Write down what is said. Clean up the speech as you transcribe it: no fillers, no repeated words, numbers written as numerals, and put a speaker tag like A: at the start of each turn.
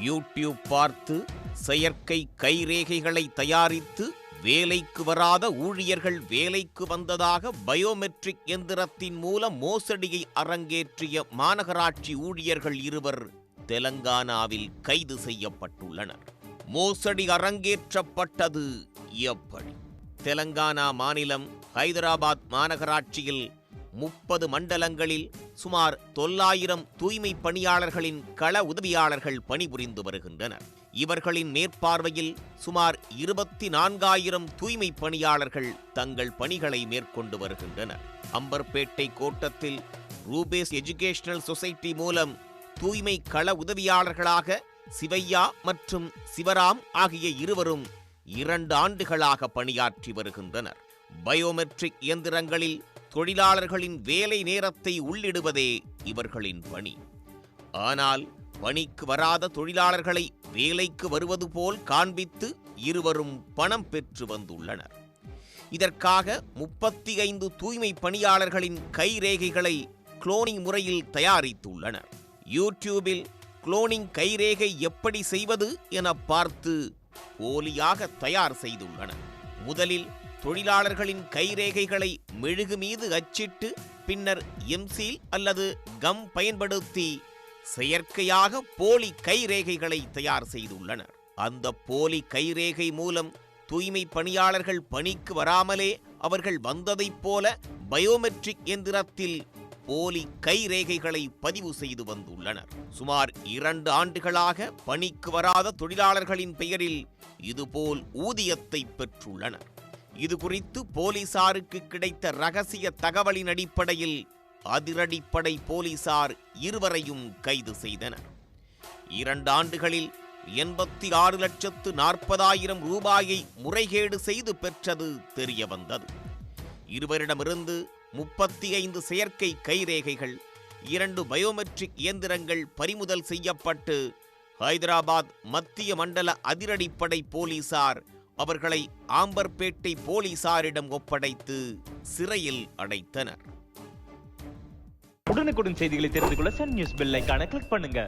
A: YouTube பார்த்து செயற்கை கைரேகைகளை தயாரித்து வேலைக்கு வராத ஊழியர்கள் வேலைக்கு வந்ததாக பயோமெட்ரிக் எந்திரத்தின் மூலம் மோசடியை அரங்கேற்றிய மாநகராட்சி ஊழியர்கள் 2 தெலங்கானாவில் கைது செய்யப்பட்டுள்ளனர். மோசடி அரங்கேற்றப்பட்டது எப்படி? தெலங்கானா மாநிலம் ஹைதராபாத் மாநகராட்சியில் 30 மண்டலங்களில் சுமார் 900 தூய்மை பணியாளர்களின் கள உதவியாளர்கள் பணிபுரிந்து வருகின்றனர். இவர்களின் மேற்பார்வையில் சுமார் 24,000 தூய்மை பணியாளர்கள் தங்கள் பணிகளை மேற்கொண்டு வருகின்றனர். அம்பர்பேட்டை கோட்டத்தில் ரூபேஸ் எஜுகேஷனல் சொசைட்டி மூலம் தூய்மை கள உதவியாளர்களாக சிவையா மற்றும் சிவராம் ஆகிய இருவரும் 2 ஆண்டுகளாக பணியாற்றி வருகின்றனர். பயோமெட்ரிக் இயந்திரங்களில் தொழிலாளர்களின் வேலை நேரத்தை உள்ளிடுவதே இவர்களின் பணி. ஆனால் பணிக்கு வராத தொழிலாளர்களை வேலைக்கு வருவது போல் காண்பித்து இருவரும் பணம் பெற்று வந்துள்ளனர். இதற்காக 35 தூய்மை பணியாளர்களின் கைரேகைகளை குளோனிங் முறையில் தயாரித்துள்ளனர். யூடியூபில் குளோனிங் கைரேகை எப்படி செய்வது என பார்த்து போலியாக தயார் செய்துள்ளனர். முதலில் தொழிலாளர்களின் கைரேகைகளை மெழுகு மீது அச்சிட்டு பின்னர் எம்சீல் அல்லது கம் பயன்படுத்தி செயற்கையாக போலி கைரேகைகளை தயார் செய்துள்ளனர். அந்த போலி கைரேகை மூலம் தூய்மை பணியாளர்கள் பணிக்கு வராமலே அவர்கள் வந்ததைப் போல பயோமெட்ரிக் எந்திரத்தில் போலி கைரேகைகளை பதிவு செய்து வந்துள்ளனர். சுமார் 2 ஆண்டுகளாக பணிக்கு வராத தொழிலாளர்களின் பெயரில் இதுபோல் ஊதியத்தை பெற்றுள்ளனர். இது குறித்து போலீசாருக்கு கிடைத்த ரகசிய தகவலின் அடிப்படையில் அதிரடிப்படை போலீசார் 2 கைது செய்தனர். 2 ஆண்டுகளில் 86,40,000 ரூபாயை முறைகேடு செய்து பெற்றது தெரிய வந்தது. இருவரிடமிருந்து 35 செயற்கை கைரேகைகள், 2 பயோமெட்ரிக் இயந்திரங்கள் பறிமுதல் செய்யப்பட்டு ஹைதராபாத் மத்திய மண்டல அதிரடிப்படை போலீசார் அவர்களை ஆம்பர்பேட்டை போலீசாரிடம் ஒப்படைத்து சிறையில் அடைத்தனர்.
B: உடனுக்குடன் செய்திகளை தெரிந்து கொள்ள சன் நியூஸ் பெல் ஐகானை கிளிக் பண்ணுங்க.